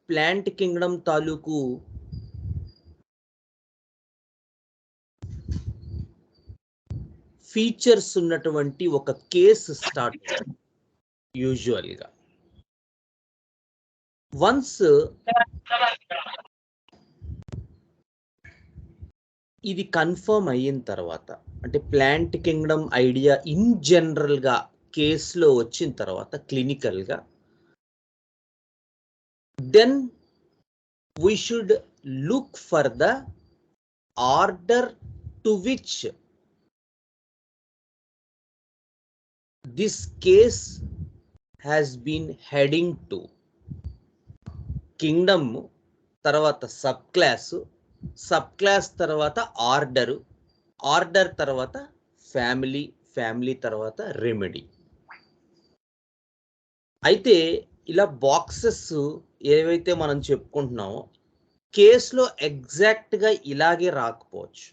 Plant Kingdom తాలూకు features ఉన్నటువంటి ఒక కేసు స్టార్ట్ యూజువల్గా వన్స్ ఇది కన్ఫర్మ్ అయిన తర్వాత అంటే ప్లాంట్ కింగ్డమ్ ఐడియా ఇన్ జనరల్గా కేసులో వచ్చిన తర్వాత క్లినికల్గా then we should look for the order to which this case has been heading to. Kingdom తర్వాత సబ్ క్లాసు, సబ్ క్లాస్ తర్వాత ఆర్డరు, ఆర్డర్ తర్వాత ఫ్యామిలీ, ఫ్యామిలీ తర్వాత రెమెడీ. అయితే ఇలా బాక్సెస్ ఏవైతే మనం చెప్పుకుంటున్నామో కేసులో ఎగ్జాక్ట్గా ఇలాగే రాకపోవచ్చు.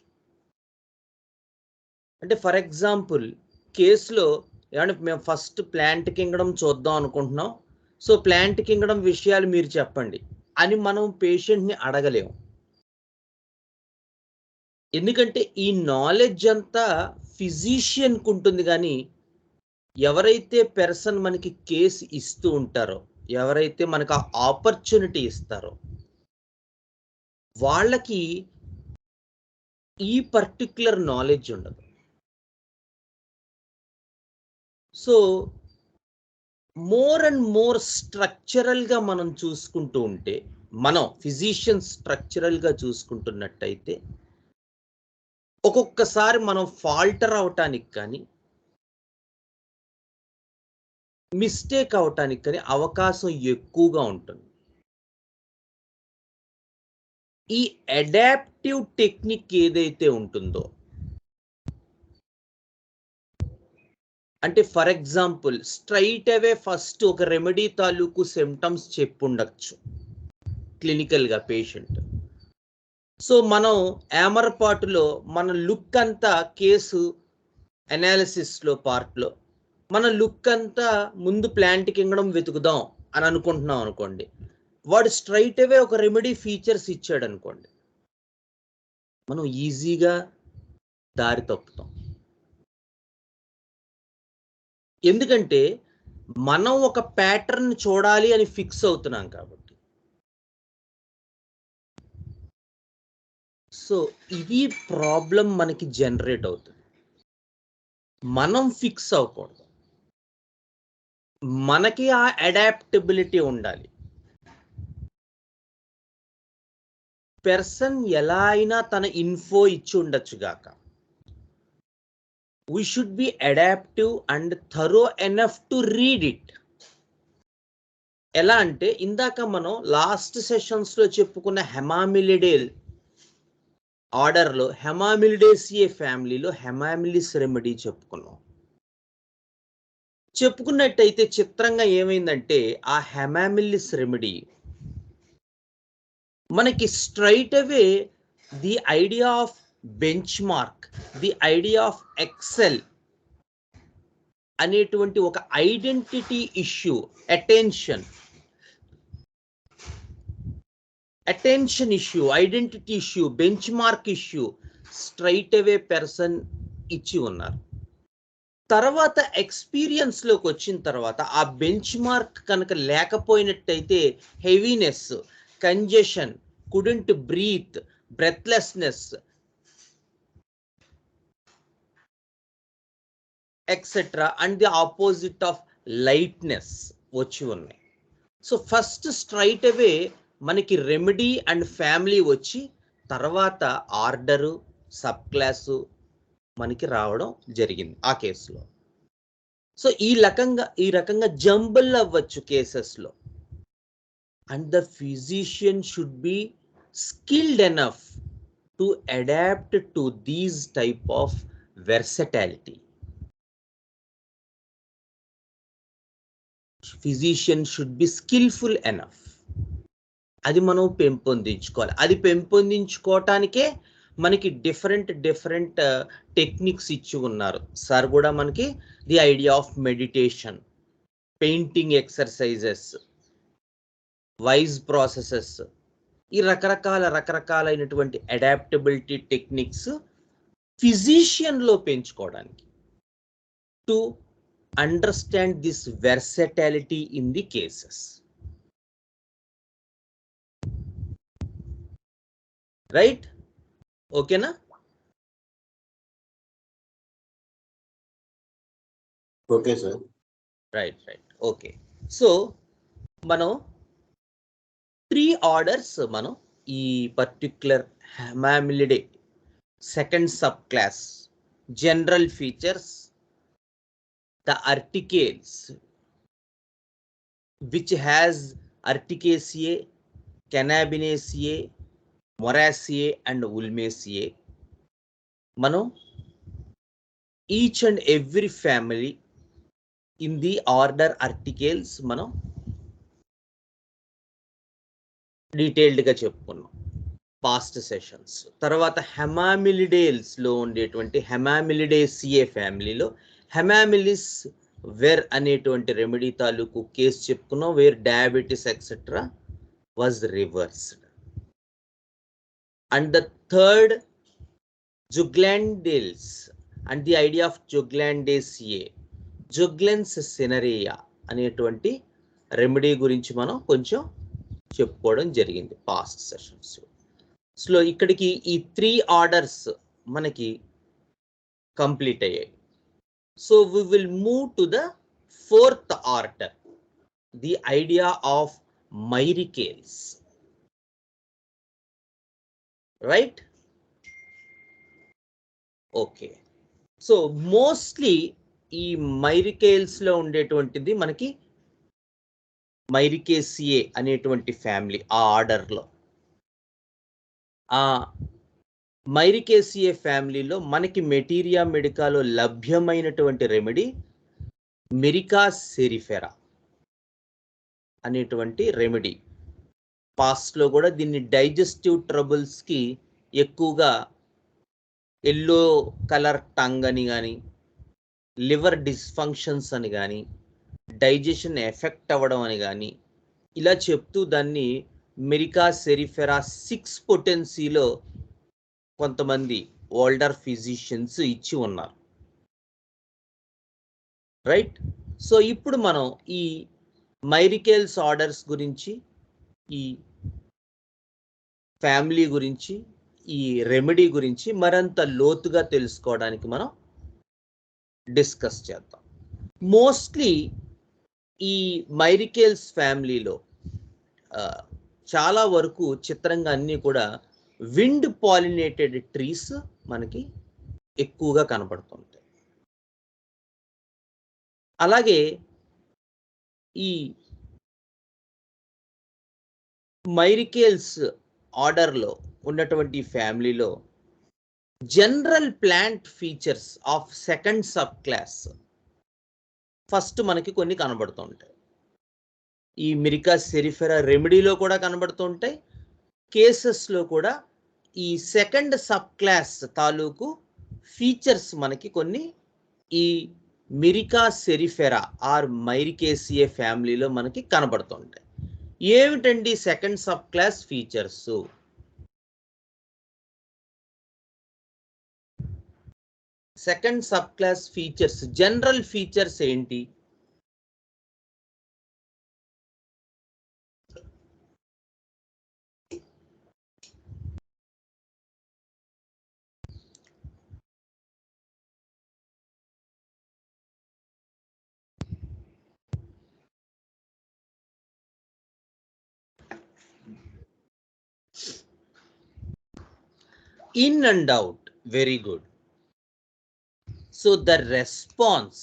అంటే ఫర్ ఎగ్జాంపుల్ కేసులో ఏమంటే మేము ఫస్ట్ ప్లాంట్ కింగ్డమ్ చూద్దాం అనుకుంటున్నాం, సో ప్లాంట్ కింగ్డమ్ విషయాలు మీరు చెప్పండి అని మనం పేషెంట్ని అడగలేము. ఎందుకంటే ఈ నాలెడ్జ్ అంతా ఫిజిషియన్కి ఉంటుంది, కానీ ఎవరైతే పర్సన్ మనకి కేసు ఇస్తూ ఉంటారో, ఎవరైతే మనకు ఆ ఆపర్చునిటీ ఇస్తారో వాళ్ళకి ఈ పర్టిక్యులర్ నాలెడ్జ్ ఉండదు. సో మోర్ అండ్ మోర్ స్ట్రక్చరల్గా మనం చూసుకుంటూ ఉంటే, మనం ఫిజిషియన్ స్ట్రక్చరల్గా చూసుకుంటున్నట్టయితే ఒక్కొక్కసారి మనం ఫాల్టర్ అవటానికి కానీ మిస్టేక్ అవటానికి కానీ అవకాశం ఎక్కువగా ఉంటుంది. ఈ అడాప్టివ్ టెక్నిక్ ఏదైతే ఉంటుందో, అంటే for example straight away first ఒక రెమెడీ తాలూకు సిమ్టమ్స్ చెప్పుండొచ్చు క్లినికల్గా పేషెంట్. సో మనం ఏమరపాటులో మన లుక్ అంతా కేసు అనాలిసిస్లో పార్ట్లో మన లుక్ అంతా ముందు ప్లాంట్ కింగ్డమ్ వెతుకుదాం అని అనుకుంటున్నాం అనుకోండి, వాడు స్ట్రైట్ అవే ఒక రెమెడీ ఫీచర్స్ ఇచ్చాడు అనుకోండి, మనం ఈజీగా దారి తప్పుతాం. ఎందుకంటే మనం ఒక ప్యాటర్న్ చూడాలి అని ఫిక్స్ అవుతున్నాం కాబట్టి. సో ఇది ప్రాబ్లం మనకి జనరేట్ అవుతుంది. మనం ఫిక్స్ అవ్వకూడదు, మనకి ఆ అడాప్టబిలిటీ ఉండాలి. పర్సన్ ఎలా అయినా తన ఇన్ఫో ఇచ్చి ఉండొచ్చు గాక, we should be adaptive and thorough enough to read it. ఎలా అంటే ఇందాక మనం లాస్ట్ సెషన్స్లో చెప్పుకున్న హెమామిలిడేల్ ఆర్డర్లో హెమామిలిడేసియే ఫ్యామిలీలో హెమామిలిస్ రెమెడీ చెప్పుకున్నట్టయితే చిత్రంగా ఏమైందంటే ఆ హెమామిలిస్ రెమెడీ మనకి straight away the idea of benchmark, the idea of excel అనేటువంటి ఒక identity issue, attention issue, identity issue, benchmark issue straight away person ఇచ్చి ఉన్నారు. తర్వాత ఎక్స్పీరియన్స్లోకి వచ్చిన తర్వాత ఆ బెంచ్ మార్క్ కనుక లేకపోయినట్టయితే heaviness, congestion, couldn't breathe, breathlessness etcetera and the opposite of lightness వచ్చి ఉన్నాయి. సో ఫస్ట్ స్ట్రైట్ అవే మనకి రెమెడీ అండ్ ఫ్యామిలీ వచ్చి తర్వాత ఆర్డరు, సబ్ క్లాసు మనకి రావడం జరిగింది ఆ కేసులో. సో ఈ రకంగా జంబుల్ అవ్వచ్చు కేసెస్లో. And the physician should be skilled enough to adapt to these type of versatility. Physician should be skilful enough. అది మనం పెంపొందించుకోవాలి. అది పెంపొందించుకోవటానికే మనకి డిఫరెంట్ టెక్నిక్స్ ఇచ్చి ఉన్నారు సార్ కూడా మనకి. The idea of meditation, painting exercises, wise processes, ఈ రకరకాలైనటువంటి అడాప్టబిలిటీ టెక్నిక్స్ ఫిజిషియన్లో పెంచుకోవడానికి, to understand this versatility in the cases. Right? ఓకేనా? Okay sir. Right. Okay. So మనం 3 ఆర్డర్స్ మనం ఈ particular Hamamelidae second sub class general features, the articles which has Myricaceae, Cannabinaceae, Moraceae and Ulmaceae. మనం each and every family in the order articles మనం detailed గా చెప్పుకున్నాం past sessions. తర్వాత హెమామిలిడేల్స్ లో ఉండేటువంటి హెమామిలిడేసియే ఫ్యామిలీలో హెమామిలిస్ వేర్ అనేటువంటి రెమెడీ తాలూకు కేసు చెప్పుకున్నాం, where diabetes etcetera was reversed. And the third Juglandales and the idea of Juglandaceae, Juglans cinerea అనేటువంటి రెమెడీ గురించి మనం కొంచెం చెప్పుకోవడం జరిగింది పాస్ట్ సెషన్స్. సో ఇక్కడికి ఈ 3 ఆర్డర్స్ మనకి కంప్లీట్ అయ్యాయి. So we will move to the 4th order, the idea of Myricaceae. Right? Okay. So mostly ఈ Myricaceae లో ఉండేటువంటిది మనకి Myricaceae అనేటువంటి ఫ్యామిలీ ఆ ఆర్డర్లో. ఆ Myricaceae ఫ్యామిలీలో మనకి మెటీరియా మెడికాలో లభ్యమైనటువంటి రెమెడీ Myricaceae అనేటువంటి రెమెడీ. పాస్ట్లో కూడా దీన్ని డైజెస్టివ్ ట్రబుల్స్కి ఎక్కువగా ఎల్లో కలర్ టంగ్ అని కానీ, లివర్ డిస్ఫంక్షన్స్ అని కానీ, డైజెషన్ ఎఫెక్ట్ అవ్వడం అని కానీ ఇలా చెప్తూ దాన్ని Myricaceae 6 పొటెన్సీలో కొంతమంది ఓల్డర్ ఫిజిషియన్స్ ఇచ్చి ఉన్నారు. రైట్? సో ఇప్పుడు మనం ఈ మైరికేల్స్ ఆర్డర్స్ గురించి, ఈ ఫ్యామిలీ గురించి, ఈ రెమెడీ గురించి మరింత లోతుగా తెలుసుకోవడానికి మనం డిస్కస్ చేద్దాం. మోస్ట్లీ ఈ మైరికేల్స్ ఫ్యామిలీలో చాలా వరకు చిత్రంగా అన్నీ కూడా విండ్ పాలినేటెడ్ ట్రీస్ మనకి ఎక్కువగా కనబడుతుంటాయి. అలాగే ఈ మైరికేల్స్ ఆర్డర్లో ఉన్నటువంటి ఫ్యామిలీలో general plant features of second sub class first మనకి కొన్ని కనబడుతుంటాయి. ఈ Myricaceae రెమెడీలో కూడా కనబడుతుంటాయి, కేసెస్లో కూడా ఈ సెకండ్ సబ్ క్లాస్ తాలూకు ఫీచర్స్ మనకి కొన్ని ఈ Myricaceae ఆర్ Myricaceae ఫ్యామిలీలో మనకి కనబడుతుంటాయి. ఏమిటండి second sub class features? Second sub class features general features ఏంటి? In and out, very good. So the response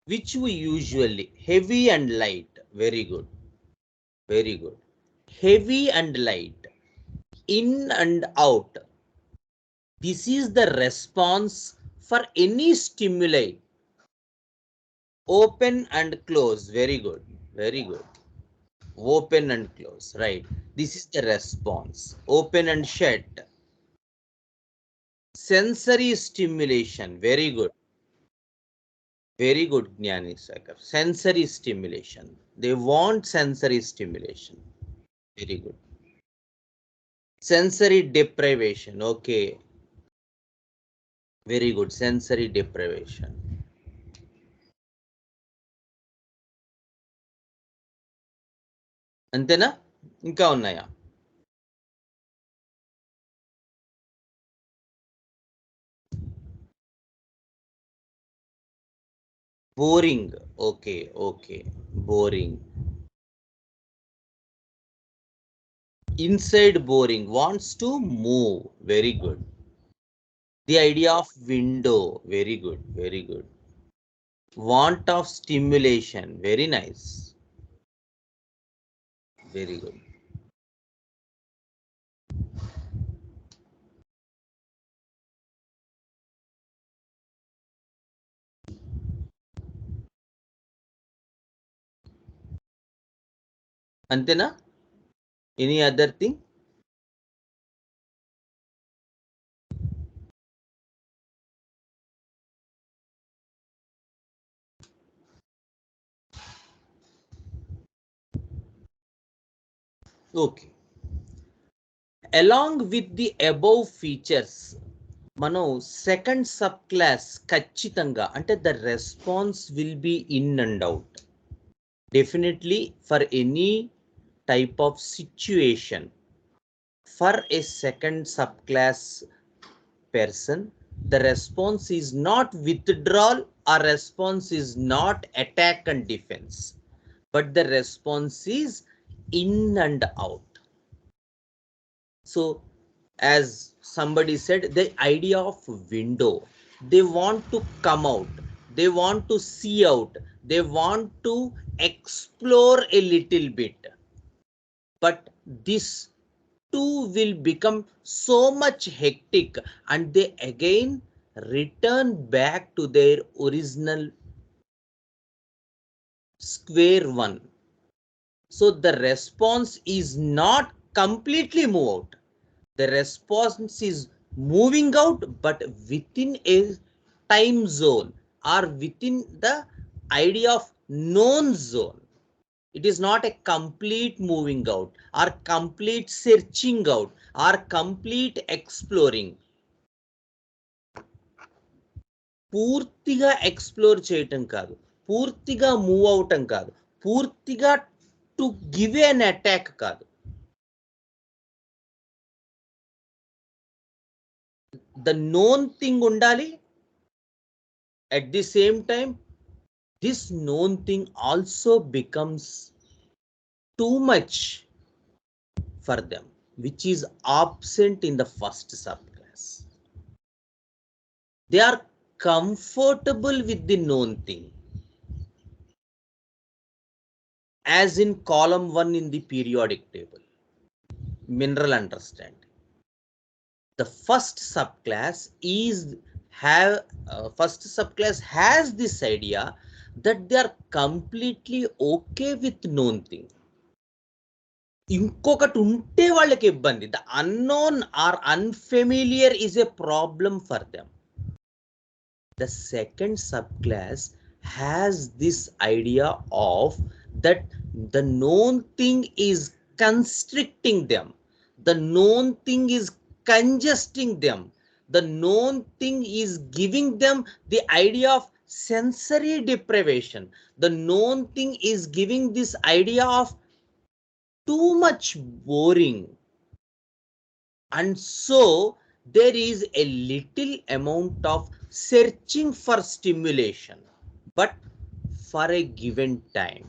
which we usually heavy and light, very good, very good. Heavy and light, in and out, this is the response for any stimuli. Open and close, very good, very good. Open and close, right? This is the response. Open and shut. Sensory stimulation, very good. Very good, Jnani Sagar. Sensory stimulation. They want sensory stimulation. Very good. Sensory deprivation. Okay. Very good. Sensory deprivation. అంతేనా ఇంకా ఉన్నాయా? Boring. Okay, okay. Boring. Inside boring. Wants to move. Very good. The idea of window. Very good. Very good. Want of stimulation. Very nice. Very good. అంతేనా? Any other thing? Okay. Along with the above features, మనం second sub class ఖచ్చితంగా అంటే the response will be in and out. Definitely for any type of situation, for a second subclass person, the response is not withdrawal or response is not attack and defense, but the response is in and out. So as somebody said, the idea of window, they want to come out, they want to see out, they want to explore a little bit, but this too will become so much hectic and they again return back to their original square one. So the response is not completely move out. The response is moving out, but within a time zone or within the idea of known zone. It is not a complete moving out or complete searching out or complete exploring. పూర్తిగా explore చేయటం కాదు, పూర్తిగా move అవటం కాదు, పూర్తిగా to give an attack కాదు. The known thing undali. At the same time, this known thing also becomes too much for them, which is absent in the first subclass. They are comfortable with the known thing. As in column 1 in the periodic table, mineral understanding. The first subclass has this idea that they are completely okay with known thing. ఇంకొకటి ఉంటే వాళ్ళకి ఇబ్బంది. The unknown or unfamiliar is a problem for them. The second subclass has this idea of that the known thing is constricting them, the known thing is congesting them, the known thing is giving them the idea of sensory deprivation, the known thing is giving this idea of too much boring, and so there is a little amount of searching for stimulation, but for a given time,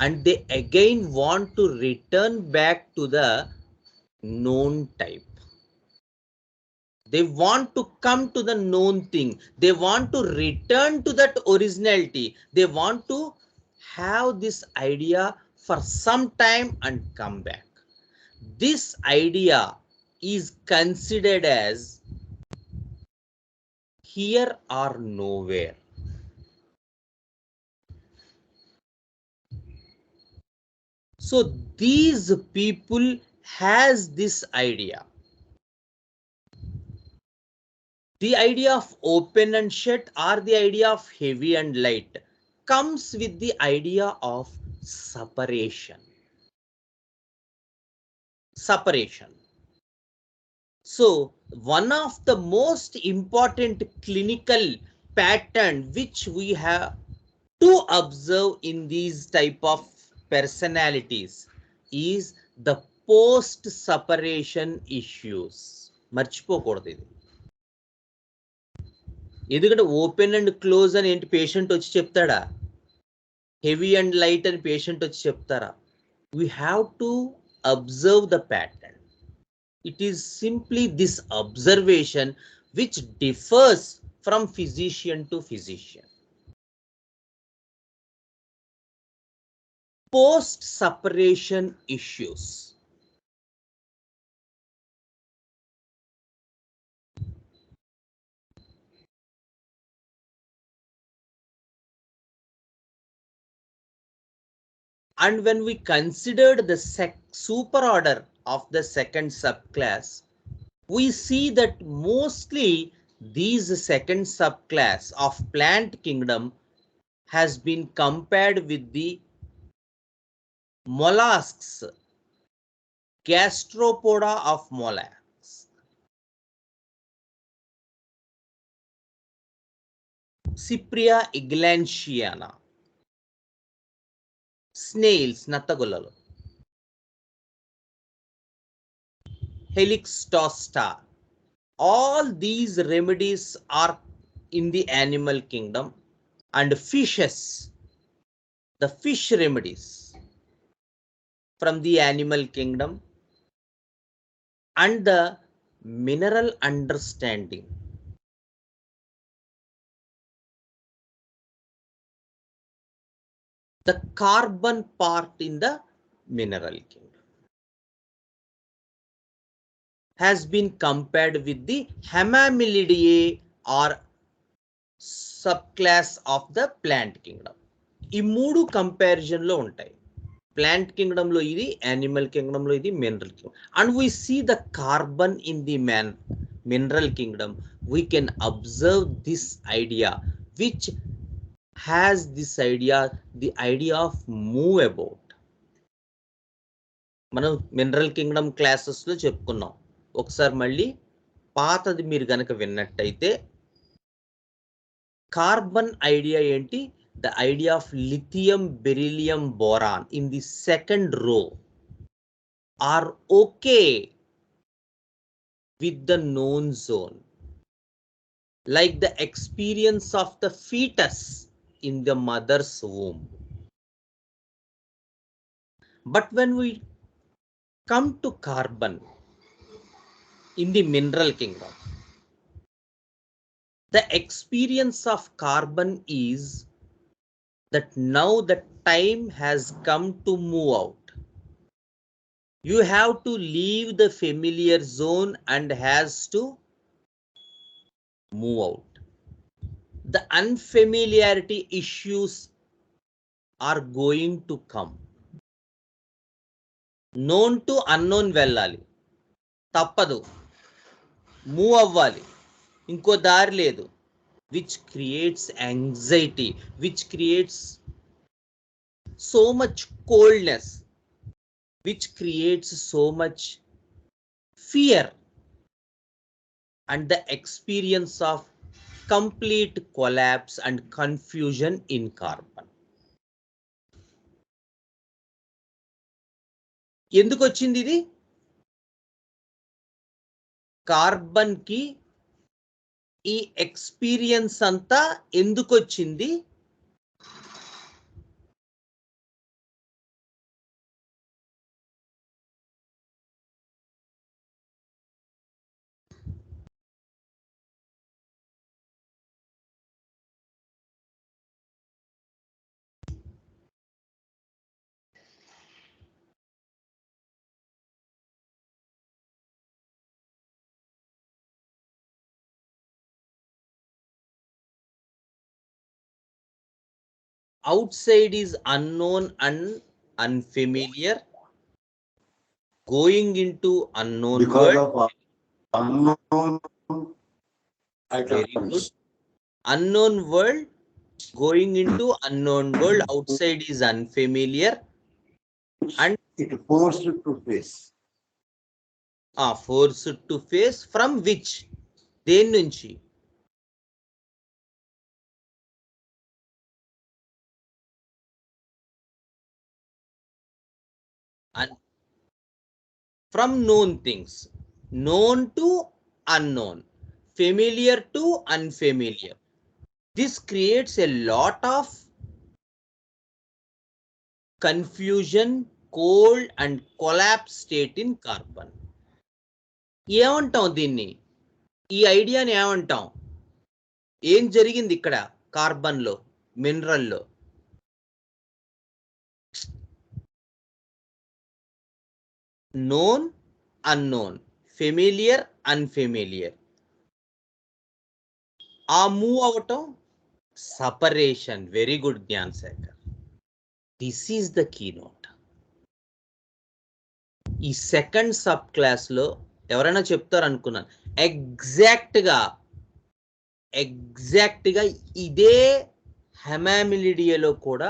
and they again want to return back to the known type. They want to come to the known thing, they want to return to that originality, they want to have this idea for some time and come back. This idea is considered as here or nowhere. So these people has this idea. The idea of open and shut or the idea of heavy and light comes with the idea of separation. Separation. So one of the most important clinical pattern which we have to observe in these type of personalities is the post separation issues. మర్చిపోకూడదు ఇది. ఎందుకంటే open and close అని ఏంటి patient వచ్చి చెప్తాడా? Heavy and light అని patient వచ్చి చెప్తారా? We have to observe the pattern. It is simply this observation which differs from physician to physician. Post separation issues. And when we considered the superorder of the second subclass, we see that mostly these second subclass of plant kingdom has been compared with the mollusks, gastropoda of mollusks. Cypria iglantiana, snails, nattagulalu, helixtosta. All these remedies are in the animal kingdom, and fishes, the fish remedies from the animal kingdom, and the mineral understanding. The carbon part in the mineral kingdom has been compared with the Hammamelidae or subclass of the plant kingdom. ఈ మూడు comparison లో ఉంటాయి. Plant Kingdom లో ఇది, animal kingdom లో ఇది, mineral kingdom. And we see the carbon in the mineral kingdom. We can observe this idea which has this idea, the idea of move about. మనం mineral Kingdom classes లో చెప్పుకున్నాం. ఒకసారి మళ్ళీ పాతది మీరు గనక విన్నట్టయితే కార్బన్ ఐడియా ఏంటి? The idea of lithium, beryllium, boron in the second row are okay with the known zone, like the experience of the fetus in the mother's womb. But when we come to carbon in the mineral kingdom, the experience of carbon is that now the time has come to move out. You have to leave the familiar zone and has to move out. The unfamiliarity issues are going to come. Known to unknown వెళ్ళాలి, తప్పదు, move అవ్వాలి, ఇంకో దారి లేదు, which creates anxiety, which creates so much coldness, which creates so much fear and the experience of complete collapse and confusion in carbon. ఎందుకు వచ్చింది ఇది? Carbon కి ఈ ఎక్స్పీరియన్స్ అంతా ఎందుకు వచ్చింది? Outside is unknown and unfamiliar, going into unknown Because world. of unknown Very good. Unknown world going into unknown world. Outside is unfamiliar. And it forced to face. Forced to face from which? దేని నుంచి? From known things. Known to unknown. Familiar to unfamiliar. This creates a lot of confusion, cold and collapse state in carbon. ఏమంటాం దీన్ని? ఈ ఐడియాని ఏమంటాం? ఏం జరిగింది ఇక్కడ కార్బన్ లో, మినరల్ లో? known, unknown, familiar, unfamiliar. ఆ మూవ్ అవటం separation. Very good Gnanasekhar. This is the keynote. ఈ సెకండ్ సబ్ క్లాస్ లో ఎవరైనా చెప్తారు అనుకున్నాను. ఎగ్జాక్ట్ గా ఇదే హెమామిలిడియాలో కూడా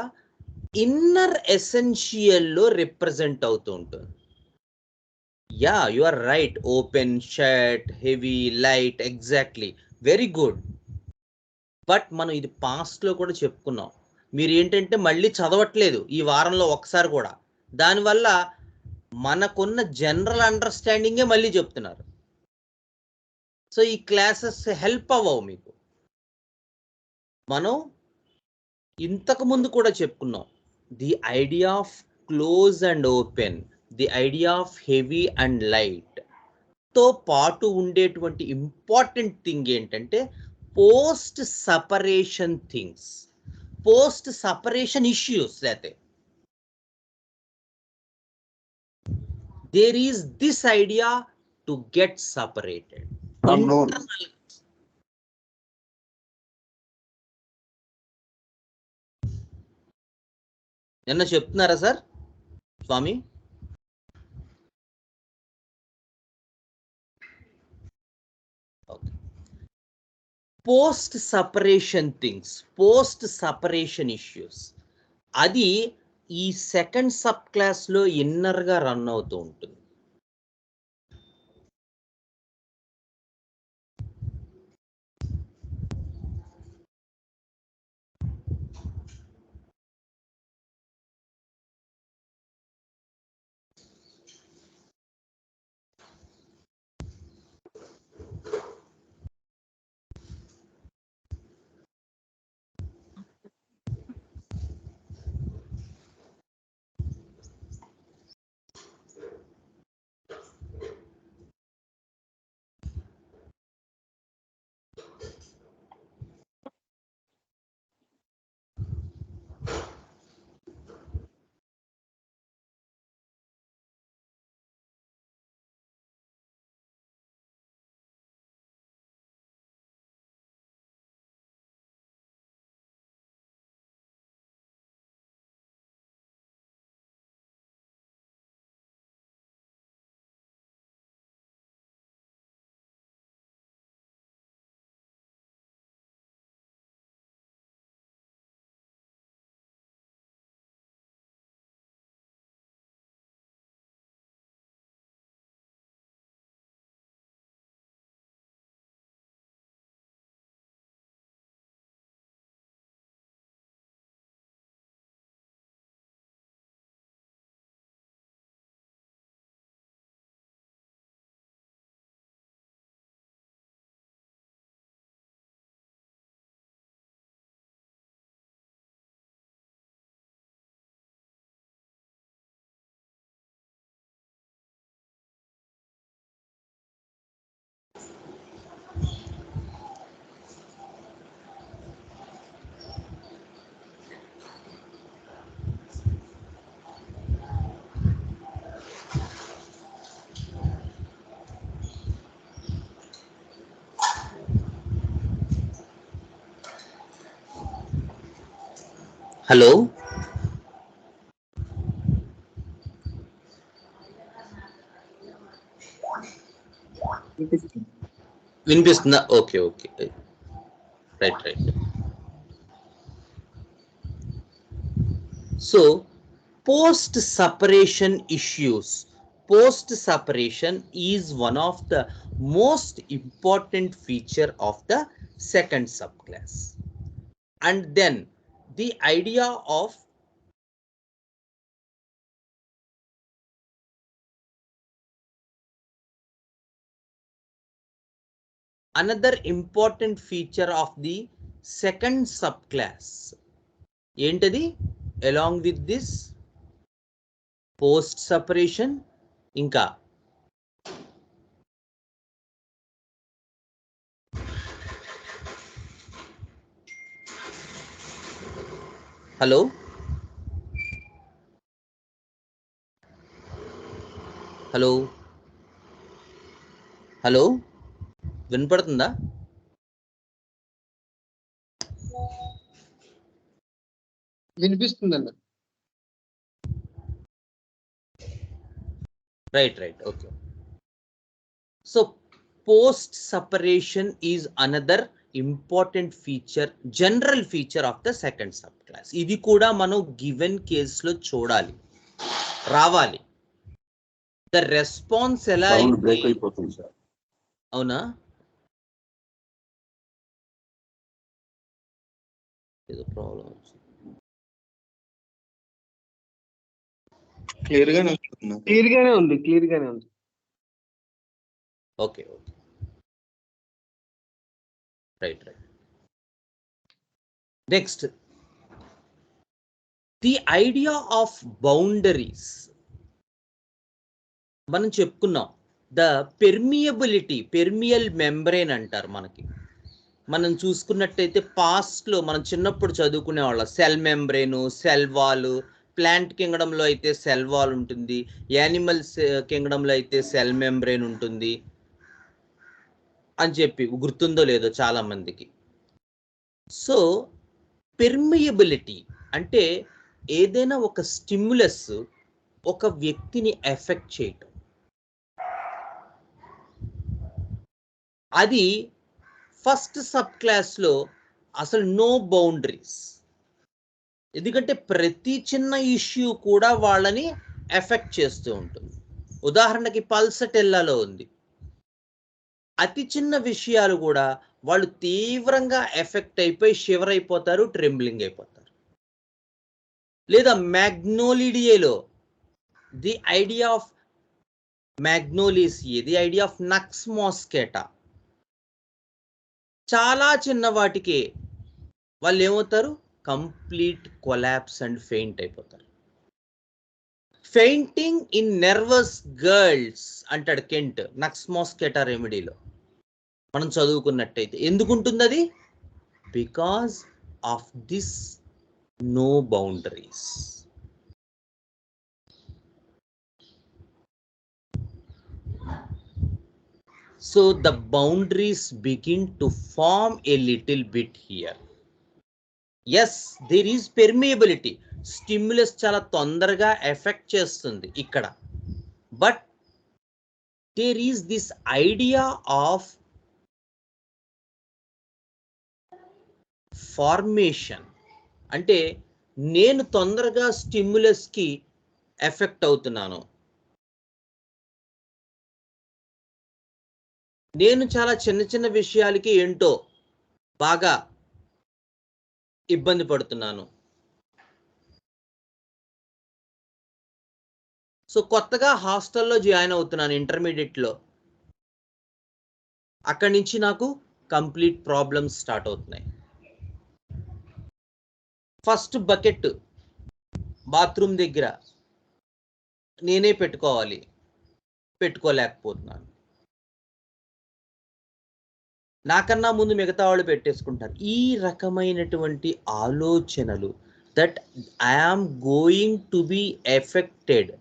ఇన్నర్ ఎసెన్షియల్ లో రిప్రజెంట్ అవుతూ ఉంటుంది. Yeah, you are right. Open, shirt, heavy, light, exactly, very good. But మనం ఇది పాస్ట్ లో కూడా చెప్పుకున్నాం. మీరు ఏంటంటే మళ్ళీ చదవట్లేదు ఈ వారంలో ఒకసారి కూడా. దానివల్ల మనకున్న జనరల్ అండర్స్టాండింగే మళ్ళీ చెప్తున్నారు. సో ఈ క్లాసెస్ హెల్ప్ అవ్వవు మీకు. మనం ఇంతకు ముందు కూడా చెప్పుకున్నాం. The idea of close and open, the idea of heavy and light తో పాటు ఉండేటువంటి ఇంపార్టెంట్ థింగ్ ఏంటంటే post separation things, post separation issues. అయితే there is this idea to get separated. Unknown. నిన్న చెప్తున్నారా sir Swami? Post separation things, post separation issues, అది ఈ second sub class లో ఇన్నర్ గా రన్ అవుతూ ఉంటుంది. హలో, వినిపిస్తుందా? Okay okay, right right. So post separation issues, post separation is one of the most important feature of the second subclass. And then the idea of another important feature of the second subclass ఏంటది? along with this post separation, ఇంకా hello hello hello వినపడుతుందా? వినిపిస్తుందన్న. Right right, okay. So post separation is another important feature, general feature of the second subclass. ఇది కూడా మనం given కేసులో చూడాలి, రావాలి. ద రెస్పాన్స్ ఎలా బ్రేక్ అయిపోతుంది సార్. అవునా? ఏదో ప్రాబ్లం. క్లియర్ గానే ఉంది. Okay okay, right right. Next, the idea of boundaries మనం చెప్పుకున్నాం. ద పెర్మియబిలిటీ, పెర్మియల్ మెంబ్రెయిన్ అంటారు. మనం చూసుకున్నట్టయితే పాస్ట్లో మనం చిన్నప్పుడు చదువుకునే వాళ్ళం cell membrane, cell wall. Plant కింగ్డంలో అయితే సెల్ వాల్ ఉంటుంది, యానిమల్స్ కింగ్డంలో అయితే సెల్ మెంబ్రెయిన్ ఉంటుంది అని చెప్పి గుర్తుందో లేదో చాలా మందికి. సో పెర్మియబిలిటీ అంటే ఏదైనా ఒక స్టిమ్యులస్ ఒక వ్యక్తిని ఎఫెక్ట్ చేయటం, అది ఫస్ట్ సబ్ క్లాస్లో అసలు నో బౌండరీస్. ఎందుకంటే ప్రతి చిన్న ఇష్యూ కూడా వాళ్ళని ఎఫెక్ట్ చేస్తూ ఉంటుంది. ఉదాహరణకి పల్సటెల్లాలో ఉంది, అతి చిన్న విషయాలు కూడా వాళ్ళు తీవ్రంగా ఎఫెక్ట్ అయిపోయి షివర్ అయిపోతారు, ట్రెంబ్లింగ్ అయిపోతారు. లేదా మ్యాగ్నోలిడియేలో the idea of Magnoliaceae, the idea of Nux moschata, చాలా చిన్న వాటికి వాళ్ళు ఏమవుతారు? కంప్లీట్ కొలాప్స్ అండ్ ఫెయింట్ అయిపోతారు. ఫెయింటింగ్ ఇన్ నెర్వస్ గర్ల్స్ అంటాడు కెంట్ నక్స్ మోస్కేటా రెమెడీలో మనం చదువుకున్నట్టయితే. ఎందుకుంటుంది అది? Because of this no boundaries. So the boundaries begin to form a little bit here. Yes, there is permeability. Stimulus చాలా తొందరగా effect చేస్తుంది ఇక్కడ. But there is this idea of formation. అంటే నేను తొందరగా స్టిమ్యులస్కి ఎఫెక్ట్ అవుతున్నాను, నేను చాలా చిన్న చిన్న విషయాలకి ఏంటో బాగా ఇబ్బంది పడుతున్నాను. సో కొత్తగా హాస్టల్లో జాయిన్ అవుతున్నాను ఇంటర్మీడియట్లో, అక్కడి నుంచి నాకు కంప్లీట్ ప్రాబ్లమ్స్ స్టార్ట్ అవుతున్నాయి. ఫస్ట్ బకెట్ బాత్రూమ్ దగ్గర నేనే పెట్టుకోవాలి, పెట్టుకోలేకపోతున్నాను. నాకన్నా ముందు మిగతా వాళ్ళు పెట్టేసుకుంటారు. ఈ రకమైనటువంటి ఆలోచనలు, that I am going to be affected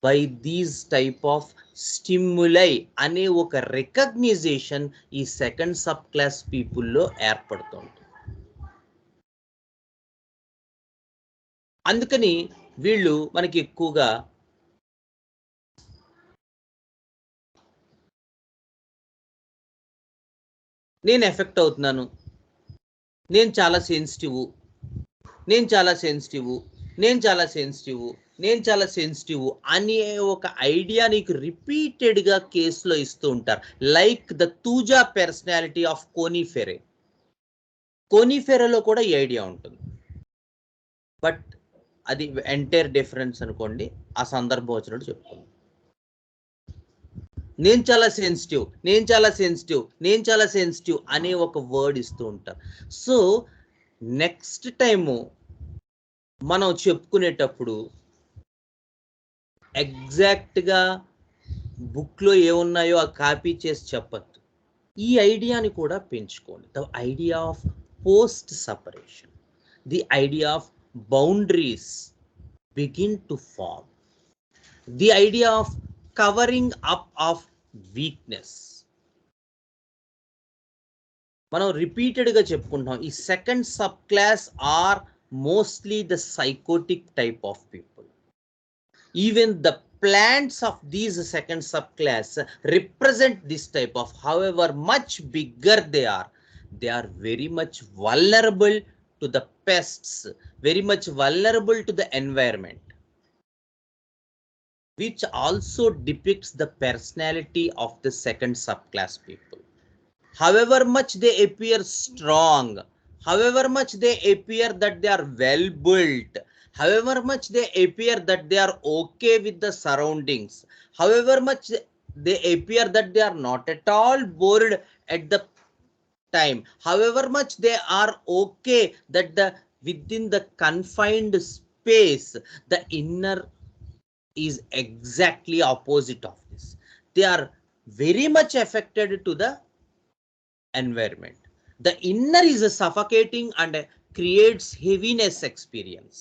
by these type of stimuli అనే ఒక రికగ్నిజేషన్ ఈ సెకండ్ సబ్ క్లాస్ పీపుల్లో ఏర్పడుతుంది. అందుకని వీళ్ళు మనకి ఎక్కువగా నేను ఎఫెక్ట్ అవుతున్నాను, నేను చాలా సెన్సిటివ్, నేను చాలా సెన్సిటివ్, నేను చాలా సెన్సిటివ్, నేను చాలా సెన్సిటివ్ అనే ఒక ఐడియా నీకు రిపీటెడ్గా కేసులో ఇస్తూ ఉంటారు. Like the Thuja personality of Coniferae. కోనిఫెరాలో కూడా ఈ ఐడియా ఉంటుంది, బట్ అది ఎంటైర్ డిఫరెన్స్ అనుకోండి. ఆ సందర్భం వచ్చినట్టు చెప్పుకోండి. నేను చాలా సెన్సిటివ్, నేను చాలా సెన్సిటివ్, నేను చాలా సెన్సిటివ్ అనే ఒక వర్డ్ ఇస్తూ ఉంటారు. సో నెక్స్ట్ టైము మనం చెప్పుకునేటప్పుడు ఎగ్జాక్ట్గా బుక్లో ఏమున్నాయో ఆ కాపీ చేసి చెప్పద్దు. ఈ ఐడియాని కూడా పెంచుకోండి. The idea of post separation, the idea of boundaries begin to form, the idea of covering up of weakness. మనం రిపీటెడ్గా చెప్పుకుంటాం, ఈ second sub class are mostly the psychotic type of people. Even the plants of these second subclass represent this type of, however much bigger they are very much vulnerable to the pests, very much vulnerable to the environment, which also depicts the personality of the second subclass people. However much they appear strong, however much they appear that they are well built, however much they appear that they are okay with the surroundings, however much they appear that they are not at all bored at the time, however much they are okay that the within the confined space, the inner is exactly opposite of this. They are very much affected to the environment. The inner is a suffocating and creates heaviness experience.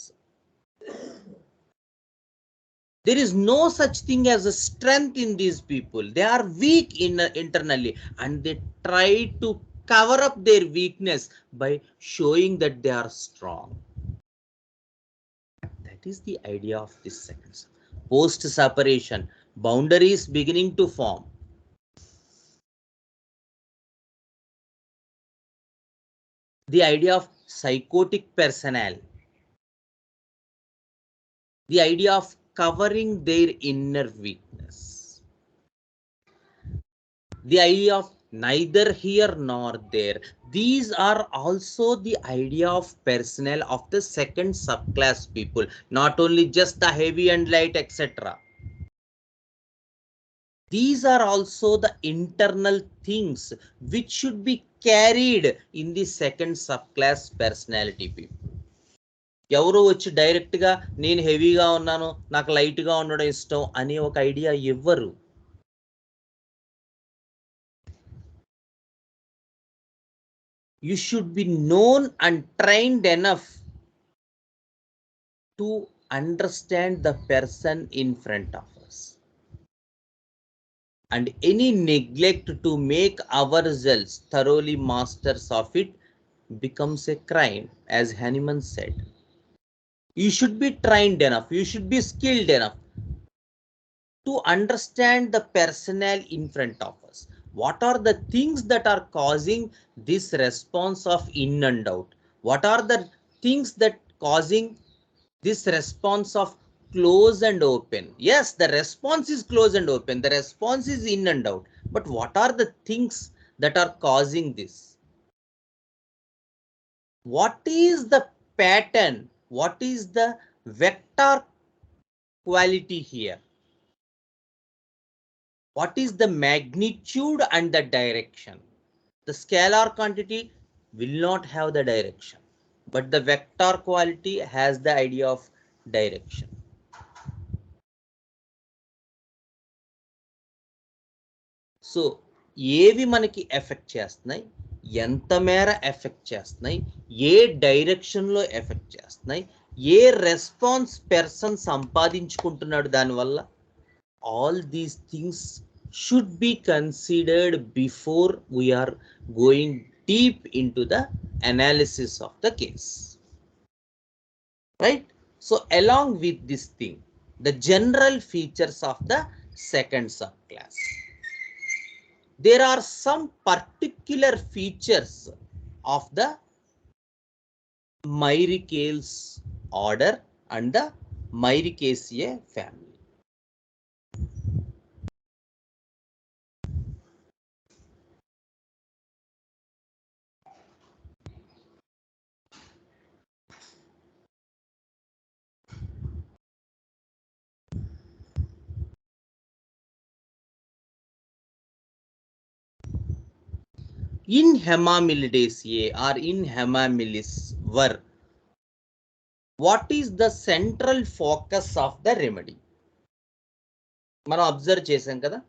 There is no such thing as a strength in these people. They are weak internally, and they try to cover up their weakness by showing that they are strong. That is the idea of this second. Post separation, boundaries beginning to form. The idea of psychotic personnel, the idea of covering their inner weakness, the idea of neither here nor there. These are also the idea of personnel of the second subclass people, not only just the heavy and light, etc. These are also the internal things which should be carried in the second subclass personality people. ఎవరు వచ్చి డైరెక్ట్గా నేను హెవీగా ఉన్నాను, నాకు లైట్గా ఉండడం ఇష్టం అనే ఒక ఐడియా ఇవ్వరు. You should be known and trained enough to understand the person in front of us. And any neglect to make ourselves thoroughly masters of it becomes a crime, as Hahnemann said. You should be trained enough, you should be skilled enough to understand the personnel in front of us. What are the things that are causing this response of in and out? What are the things that causing this response of close and open? Yes, the response is close and open, the response is in and out, but what are the things that are causing this? What is the pattern? What is the vector quality here? What is the magnitude and the direction? The scalar quantity will not have the direction, but the vector quality has the idea of direction. So ఏవి మనకి effect చేస్తున్నాయి, ఎంత మేర effect చేస్తున్నాయి, ఏ డైరెక్షన్లో effect చేస్తున్నాయి, ఏ response person సంపాదించుకుంటున్నాడు దానివల్ల, all these things should be considered before we are going deep into the analysis of the case, right? So along with this thing, the general features of the second subclass. there are some particular features of the Myricaceae order and the Myricaceae family. In Hemamylidaceae or in Hemamylis were, what is the central focus of the remedy? మనం observe చేసాం కదా.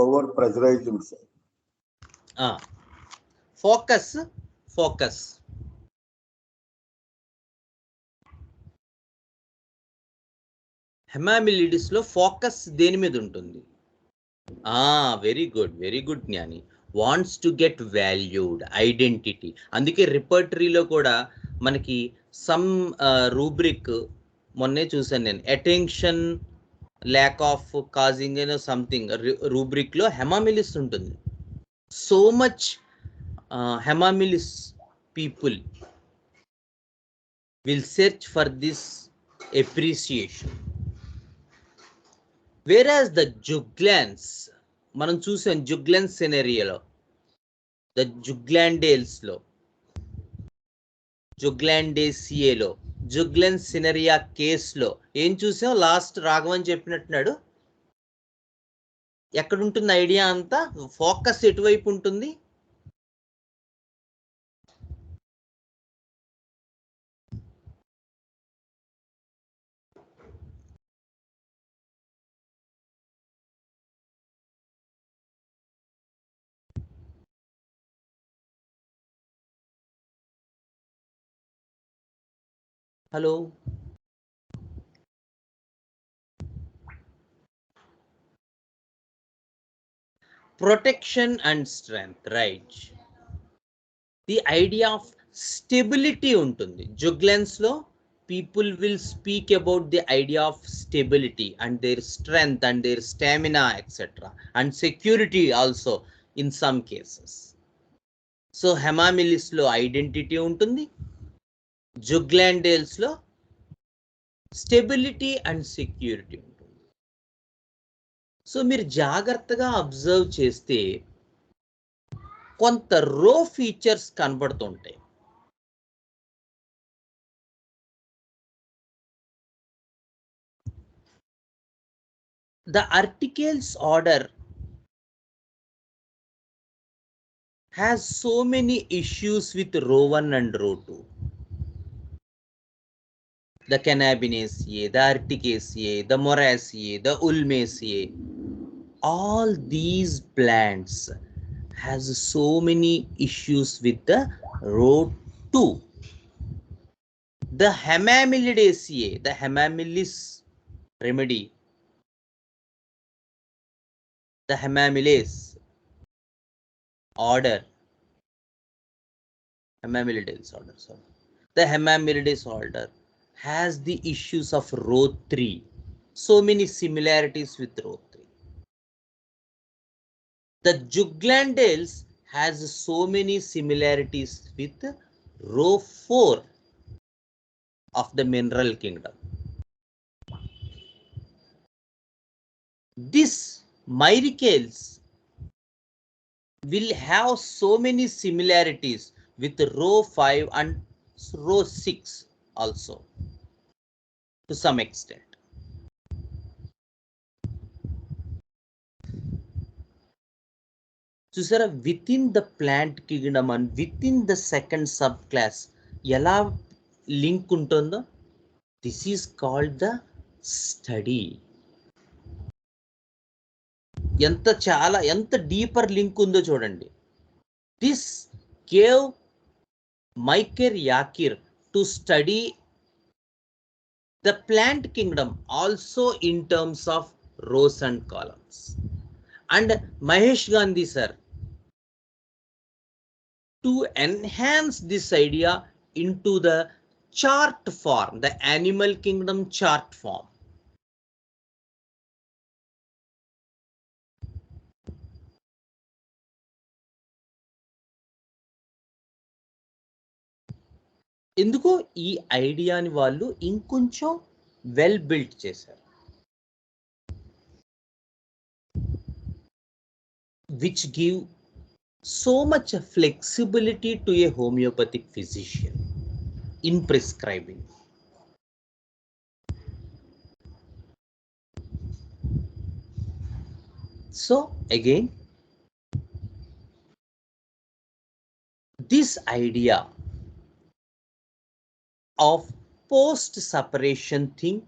Over pressurizing. Focus హెమామిలిడిస్ లో focus దేని మీద ఉంటుంది? Very good Gnani. Wants to get valued identity. అందుకే రిపర్టరీలో కూడా మనకి సమ్ రూబ్రిక్ మొన్నే చూసాను నేను, అటెన్షన్ ల్యాక్ ఆఫ్ కాజింగ్ అయిన సంథింగ్ రూబ్రిక్ లో హెమామిలిస్ ఉంటుంది. So much Hamamelis people will search for this appreciation. Whereas the juglans, మనం చూసాం జుగ్లెన్ సినెరియోలో, ద జుగ్లాండేల్స్లో, జుగ్లాండేసియేలో, జుగ్లెన్ సినెరియా కేస్లో ఏం చూసాం? లాస్ట్ రాఘవన్ చెప్పినట్టున్నాడు, ఎక్కడుంటుంది ఐడియా అంతా? ఫోకస్ ఎటువైపు ఉంటుంది? Hello, protection and strength, right. The idea of stability ఉంటుంది. జుగ్లెన్స్ లో people will speak about the idea of stability and their strength and their stamina, etc., and security also in some cases. So hemamilis lo identity ఉంటుంది, జుగ్లాండేల్స్ లో stability and security ఉంటుంది. So మీరు జాగ్రత్తగా observe చేస్తే కొంత రో features కనబడుతుంటాయి. The articles order has so many issues with row 1 and row 2. The Cannabinaceae, the Articaceae, the Moraceae, the Ulmaceae, all these plants has so many issues with the row 2. The Hemamylidaceae, the Hemamylis remedy, the Hemamylase order, Hemamylidase order, sorry. The Hemamylidase order has the issues of row 3. So many similarities with row 3. The Juglandales has so many similarities with row 4 of the mineral kingdom. This Myricaceae will have so many similarities with row 5 and row 6 also to some extent. చూసారా, within the plant kingdom and within the second sub class ఎలా link ఉంటుందో, this is called the study. ఎంత deeper link ఉందో చూడండి. This gave Michal Yakir to study the plant kingdom also in terms of rows and columns. And Mahesh Gandhi sir, to enhance this idea into the chart form, the animal kingdom chart form, ఎందుకో ఈ ఐడియాని వాళ్ళు ఇంకొంచెం well build చేశారు, which give so much flexibility to a homeopathic physician in prescribing. So again, this idea of post separation thing,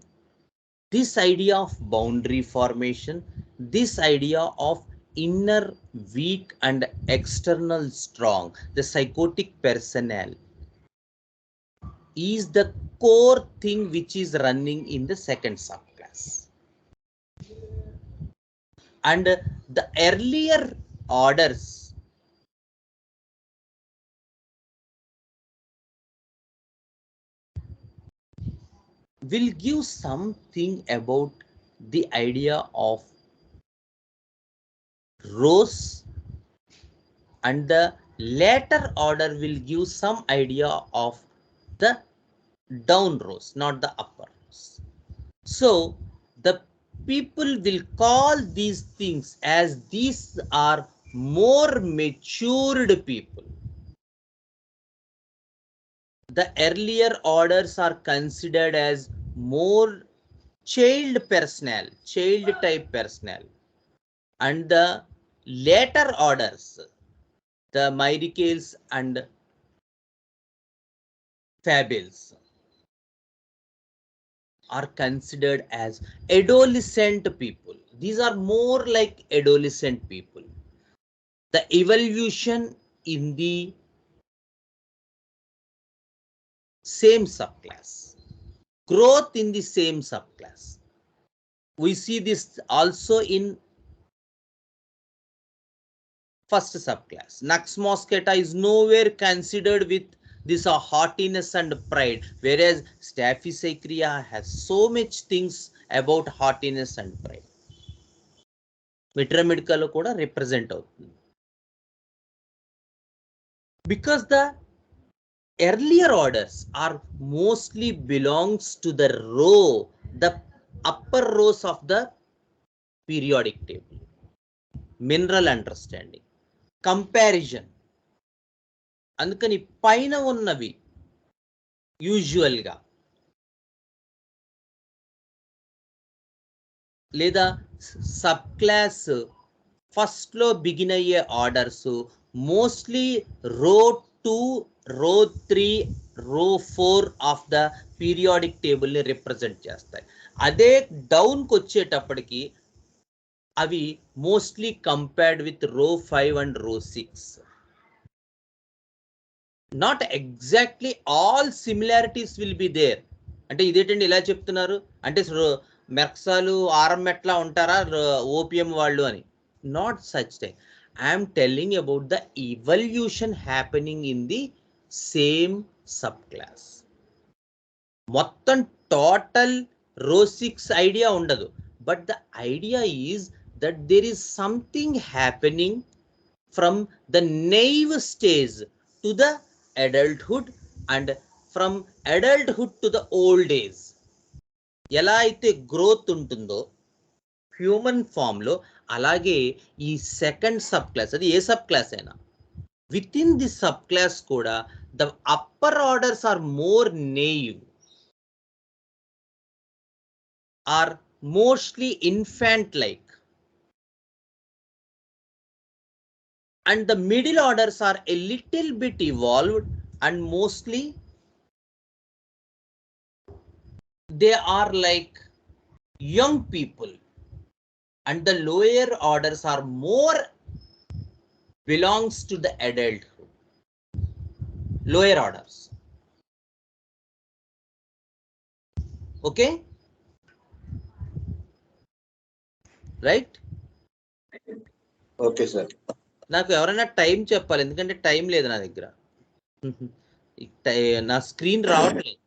this idea of boundary formation, this idea of inner weak and external strong, the psychotic personnel, is the core thing which is running in the second subclass. And the earlier orders will give something about the idea of rows, and the later order will give some idea of the down rows, not the upper rows. So the people will call these things as these are more matured people. The earlier orders are considered as more child personnel, child type personnel, and the later orders, the Myricaceae and fables, are considered as adolescent people. These are more like adolescent people. The evolution in the same subclass, growth in the same subclass. We see this also in first subclass. Nux mosqueta is nowhere considered with this haughtiness and pride, whereas Staphysaicria has so much things about haughtiness and pride. Mitramidica lo kuda represent avutundi. Because the earlier orders are mostly belongs to the row, the upper rows of the periodic table. Mineral understanding, comparison, అందుకని పైన ఉన్నవి usual గా లేదా sub class first లో begin అయ్యే orders mostly రో 2, రో 3, రో 4 ఆఫ్ ద పీరియాడిక్ టేబుల్ ని రిప్రజెంట్ చేస్తాయి. అదే డౌన్ కి వచ్చేటప్పటికి అవి మోస్ట్లీ కంపేర్డ్ విత్ రో 5 అండ్ row 6. Not exactly all similarities will be there. అంటే ఇదేంటండి ఇలా చెప్తున్నారు, అంటే మెర్క్సాలు ఆరం మెట్లా ఉంటారా ఓపిఎం వాళ్ళు అని? Not such time. I'm telling about the evolution happening in the same subclass. మొత్తం టోటల్ రో 6 ఐడియా ఉండదు, but the idea is that there is something happening from the naive stage to the adulthood and from adulthood to the old age. ఎలా అయితే growth ఉంటుందో human form లో, అలాగే ఈ second sub class, అది ఏ sub class అయినా, within the sub class కూడా the upper orders are more naive, are mostly infant like, and the middle orders are a little bit evolved and mostly they are like young people, and the lower orders are more belongs to the adulthood, lower orders. Okay, right? Okay sir. నాకు ఎవరైనా time చెప్పాలి, ఎందుకంటే time లేదు నా దగ్గర. నా screen రావట్లేదు.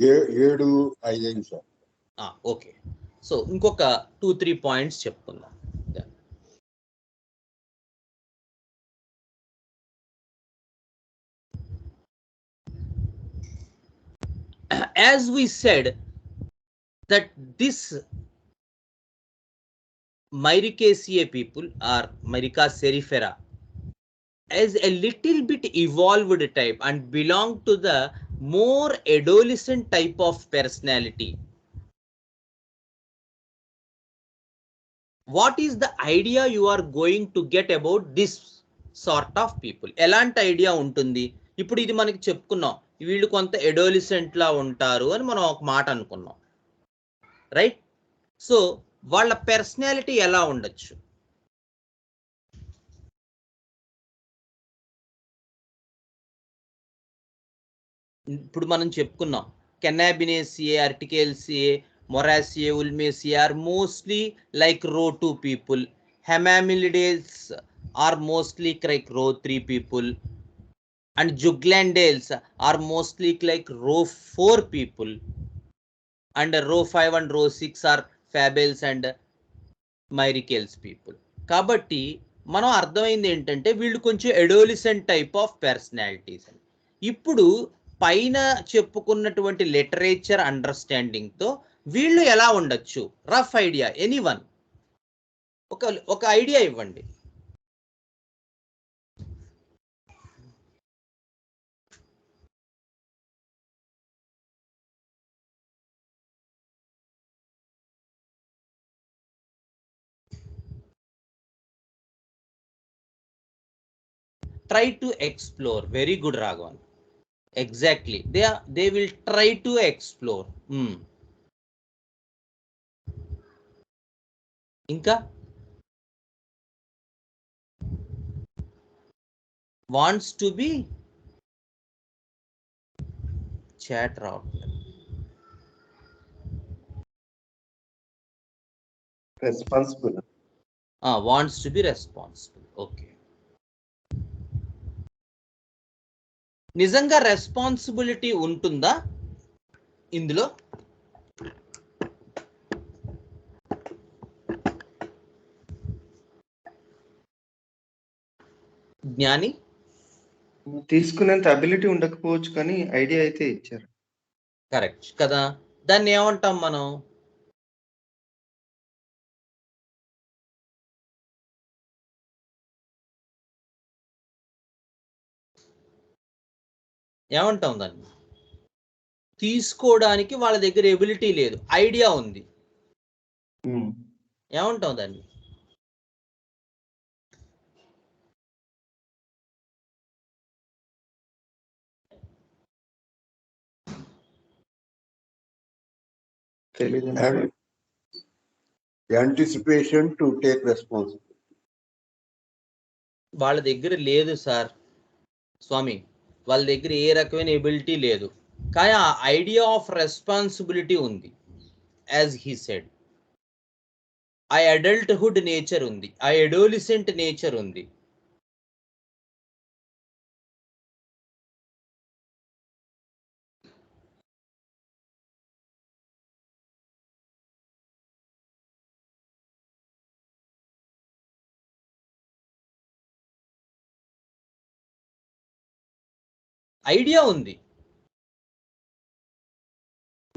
7:05 sir. Okay, so ఇంకొక 2-3 పాయింట్స్ చెప్పుకుందాం. As we said that this Myricaceae people or Myricaceae is a little bit evolved type and belong to the more adolescent type of personality. What is the idea you are going to get about this sort of people? ఎలాంటి idea ఉంటుంది? ఇప్పుడు ఇది మనకి చెప్పుకున్నాం, వీళ్ళు కొంత ఎడోలిసెంట్ లా ఉంటారు అని మనం ఒక మాట అనుకున్నాం, రైట్? సో వాళ్ళ పర్సనాలిటీ ఎలా ఉండొచ్చు? ఇప్పుడు మనం చెప్పుకున్నాం, కెనాబినేసియే, అర్టికేల్సియే, మొరాసియే, ఉల్మేసియే are mostly like row 2 people. Hemamilidales are mostly like row 3 people, and juglandales are mostly like row 4 people, and row 5 and row 6 are fables and myricaceae people. కాబట్టి మనం అర్థమైంది ఏంటంటే వీళ్ళు కొంచెం ఎడోలిసెంట్ టైప్ ఆఫ్ పర్సనాలిటీస్ అని. ఇప్పుడు పైన చెప్పుకున్నటువంటి లిటరేచర్ అండర్స్టాండింగ్ తో వీళ్ళు ఎలా ఉండొచ్చు? రఫ్ ఐడియా, ఎనీవన్ ఒక ఐడియా ఇవ్వండి. Try to explore. Very good, Raghavan. Exactly, they will try to explore. ఇంకా wants to be chat రావట్లేదు. Responsible. wants to be responsible. Okay, నిజంగా రెస్పాన్సిబిలిటీ ఉంటుందా ఇందులో? జ్ఞాని, తీసుకునేంత అబిలిటీ ఉండకపోవచ్చు కానీ ఐడియా అయితే ఇచ్చారు. కరెక్ట్ కదా? దాన్ని ఏమంటాం మనం? ఏమంటాం దాన్ని? తీసుకోవడానికి వాళ్ళ దగ్గర ఎబిలిటీ లేదు, ఐడియా ఉంది. ఏమంటాం దాన్ని? Anticipation to take responsibility. వాళ్ళ దగ్గర లేదు సార్ స్వామి, వాళ్ళ దగ్గర ఏ రకమైన ఎబిలిటీ లేదు, కానీ ఆ ఐడియా ఆఫ్ రెస్పాన్సిబిలిటీ ఉంది. యాజ్ హీ సెడ్, ఆ అడల్ట్హుడ్ నేచర్ ఉంది, ఆ ఎడోలిసెంట్ నేచర్ ఉంది. ఐడియా ఉంది.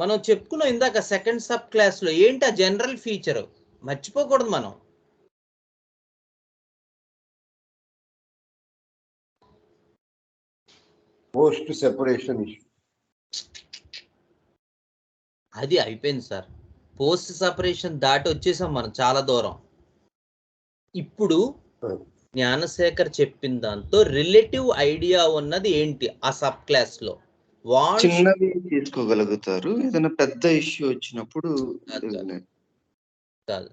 మనం చెప్పుకున్నాం ఇందాక సెకండ్ సబ్ క్లాస్ లో, ఏంటి ఆ జనరల్ ఫీచర్ మర్చిపోకూడదు మనం. Post separation issue. అది అయిపోయింది సార్, పోస్ట్ సపరేషన్ దాటి వచ్చేసాం మనం చాలా దూరం. ఇప్పుడు జ్ఞానశేఖర్ చెప్పిన దాంతో రిలేటివ్ ఐడియా ఉన్నది ఏంటి ఆ సబ్ క్లాస్ లో? చిన్నవి తీసుకోగలుగుతారు, ఏదైనా పెద్ద ఇష్యూ వచ్చినప్పుడు కాదు.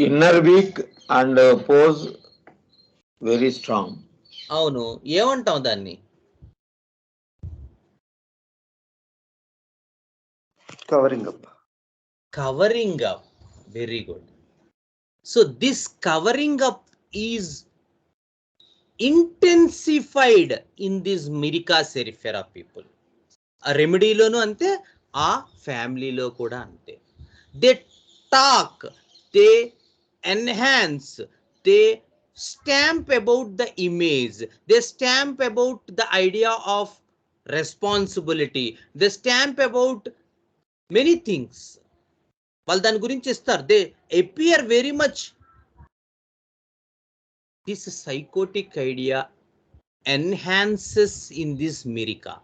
Inner week and pose very strong. అవును, ఏమంటాం దాన్ని? Covering up. covering up. Very good. So this covering up is intensified in this Myricaceae people. ఆ రెమెడీలోను అంతే, ఆ ఫ్యామిలీలో కూడా అంతే. They talk, they enhance, they stamp about the image, they stamp about the idea of responsibility, they stamp about many things. వాళ్ళు దాని గురించి ఇస్తారు. They appear very much. This psychotic idea enhances in this Myrica.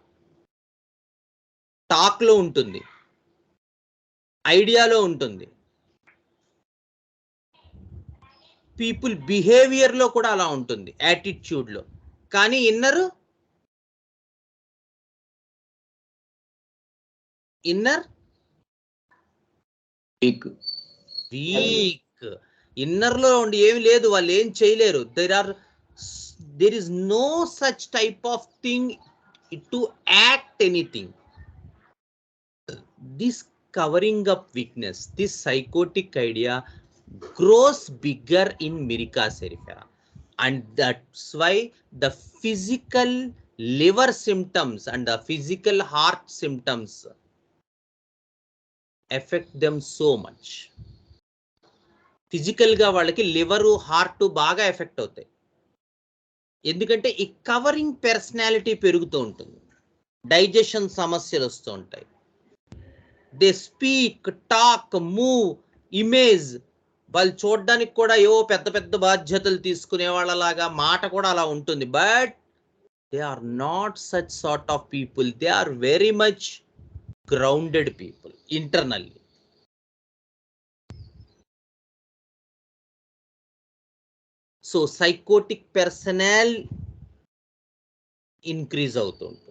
టాక్లో ఉంటుంది, ఐడియాలో ఉంటుంది, people బిహేవియర్లో కూడా అలా ఉంటుంది, యాటిట్యూడ్లో. కానీ ఇన్నర్ వీక్. ఇన్నర్లో ఉండి ఏమి లేదు, వాళ్ళు ఏం చేయలేరు. There is no such type of thing to act anything. This covering up weakness, this psychotic idea grows bigger in Myricaceae, and that's why the physical liver symptoms and the physical heart symptoms affect them so much. Physical గా వాళ్ళకి liver, heart బాగా effect అవుతాయి. ఎందుకంటే ఈ covering personality పెరుగుతూ ఉంటుంది, digestion సమస్యలు వస్తూ ఉంటాయి. They speak, talk, move, image. వాళ్ళు చూడడానికి కూడా ఏవో పెద్ద పెద్ద బాధ్యతలు తీసుకునే వాళ్ళలాగా, మాట కూడా అలా ఉంటుంది. But they are not such sort of people. They are very much grounded people internally. So psychotic personal increase అవుతూ ఉంటుంది.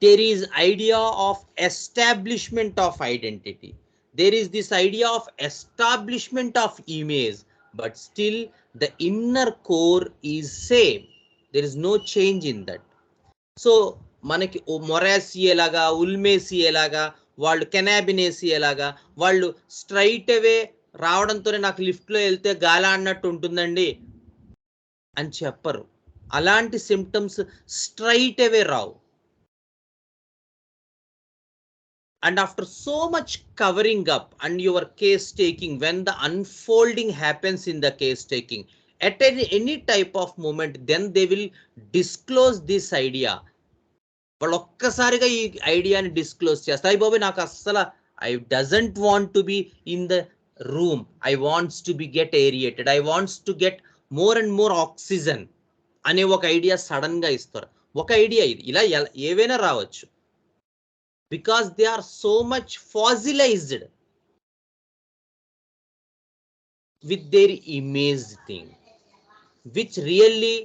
There is idea of establishment of identity. There is this idea of establishment of image, but still the inner core is same. There is no change in that. So మనకి మొరాసియే లాగా, ఉల్మేసియే లాగా, వాళ్ళు కెనాబినేసియే లాగా, వాళ్ళు straight అవే రావడంతోనే నాకు లిఫ్ట్లో వెళ్తే గాలి అన్నట్టు ఉంటుందండి అని చెప్పరు. అలాంటి symptoms straight away Rao. And after so much covering up and your case taking, when the unfolding happens in the case taking at any type of moment, then they will disclose this idea. వాళ్ళు ఒక్కసారిగా ఈ ఐడియాని disclose చేస్తారు. అయ్యి బాబు నాకు అస్సలు I doesn't want to be in the room, I wants to be get aerated, I wants to get more and more oxygen అనే ఒక ఐడియా సడన్ గా ఇస్తారు. ఒక ఐడియా ఇది, ఇలా ఏవైనా రావచ్చు. Because they are so much fossilized with their image thing, which really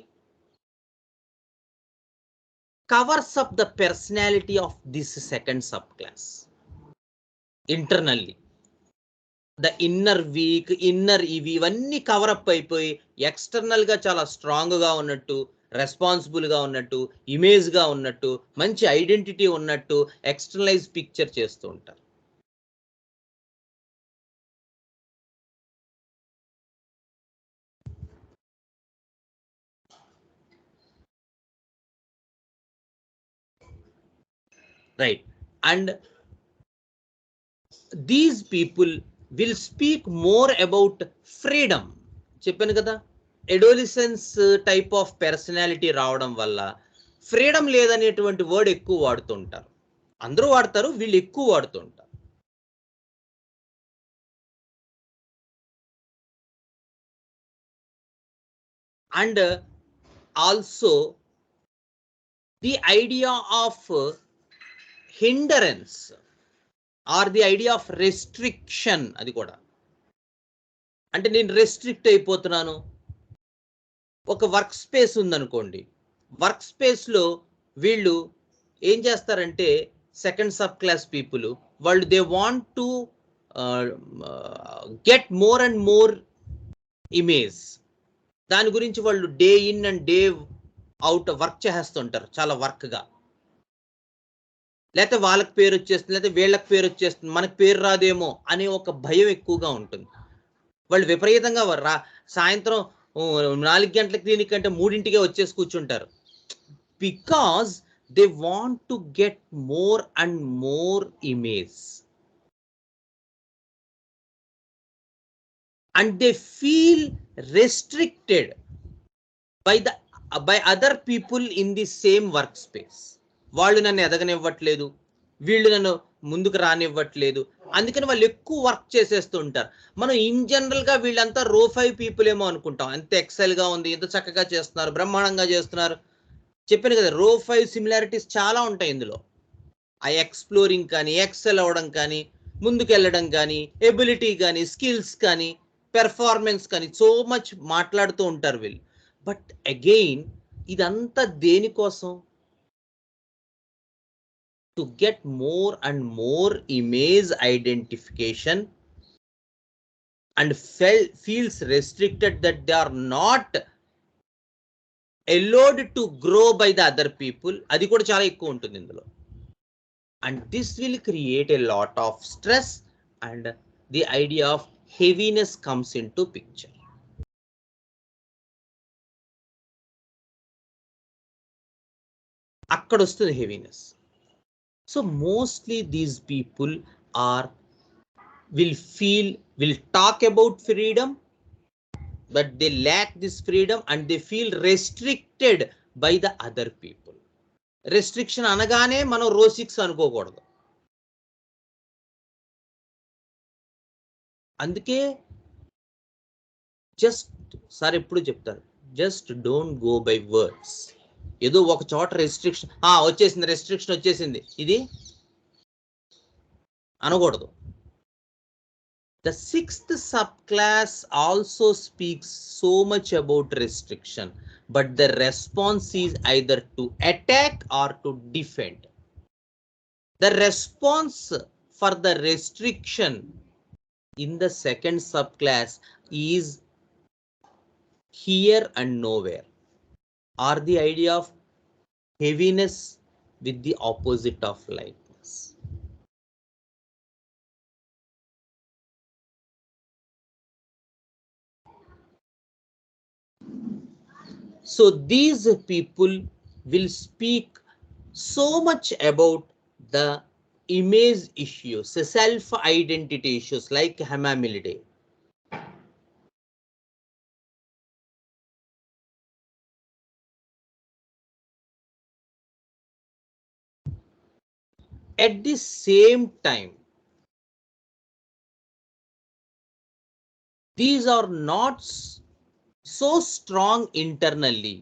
covers up the personality of this second subclass internally. The inner weak, inner ఇవి ఇవన్నీ కవరప్ అయిపోయి ఎక్స్టర్నల్ గా చాలా స్ట్రాంగ్ గా ఉన్నట్టు, రెస్పాన్సిబుల్ గా ఉన్నట్టు, ఇమేజ్ గా ఉన్నట్టు, మంచి ఐడెంటిటీ ఉన్నట్టు ఎక్స్టర్నలైజ్ పిక్చర్ చేస్తూ ఉంటారు. Right. And these people will speak more about freedom. చెప్పాను కదా, ఎడోలిసెన్స్ టైప్ ఆఫ్ పర్సనాలిటీ రావడం వల్ల ఫ్రీడమ్ లేదనేటువంటి వర్డ్ ఎక్కువ వాడుతుంటారు. అందరూ వాడతారు, వీళ్ళు ఎక్కువ వాడుతుంటారు. And also the idea of hindrance or the idea of restriction, అది కూడా. అంటే నేను రెస్ట్రిక్ట్ అయిపోతున్నాను. ఒక వర్క్ స్పేస్ ఉందనుకోండి, వర్క్ స్పేస్లో వీళ్ళు ఏం చేస్తారంటే, సెకండ్ సబ్ క్లాస్ పీపుల్, వాళ్ళు they want to get more and more image. దాని గురించి వాళ్ళు day in and day out work చేస్తుంటారు, చాలా వర్క్గా. లేకపోతే వాళ్ళకి పేరు వచ్చేస్తుంది, లేకపోతే వీళ్ళకి పేరు వచ్చేస్తుంది, మనకు పేరు రాదేమో అనే ఒక భయం ఎక్కువగా ఉంటుంది. వాళ్ళు విపరీతంగా సాయంత్రం 4 గంటల క్లినిక్ అంటే 3ంటికే వచ్చేసి కూర్చుంటారు. Because they want to get more and more image and they feel restricted by other people in the same work space. వాళ్ళు నన్ను ఎదగనివ్వట్లేదు, వీళ్ళు నన్ను ముందుకు రానివ్వట్లేదు, అందుకని వాళ్ళు ఎక్కువ వర్క్ చేసేస్తూ ఉంటారు. మనం ఇన్ జనరల్ గా వీళ్ళంతా రో 5 పీపుల్ ఏమో అనుకుంటాం. ఎంత ఎక్సెల్ గా ఉంది, ఎంత చక్కగా చేస్తున్నారు, బ్రహ్మాండంగా చేస్తున్నారు. చెప్పాను కదా, రో 5 సిమిలారిటీస్ చాలా ఉంటాయి ఇందులో. ఆ ఎక్స్ప్లోరింగ్ కానీ, ఎక్సెల్ అవ్వడం కానీ, ముందుకెళ్ళడం కానీ, ఎబిలిటీ కానీ, స్కిల్స్ కానీ, పెర్ఫార్మెన్స్ కానీ, సో మచ్ మాట్లాడుతూ ఉంటారు వీళ్ళు. బట్ అగైన్ ఇదంతా దేనికోసం? to get more and more image identification and feels restricted that they are not allowed to grow by the other people. అది కూడా చాలా ఎక్కువ ఉంటుంది ఇందులో. And this will create a lot of stress and the idea of heaviness comes into picture. అక్కడ వస్తుంది heaviness. So mostly these people will talk about freedom, but they lack this freedom and they feel restricted by the other people. Restriction అనగానే మనం రో 6 అనుకోకూడదు. అందుకే sir ఎప్పుడు చెప్తారు, just don't go by words. ఏదో ఒక చోట రెస్ట్రిక్షన్ వచ్చేసింది ఇది అనకూడదు. The 6th subclass also speaks so much about restriction, but the response is either to attack or to defend. The response for the restriction in the 2nd subclass is here and nowhere, or the idea of heaviness with the opposite of lightness. So these people will speak so much about the image issues, self-identity issues like Hamamilidae. At the same time, these are not so strong internally.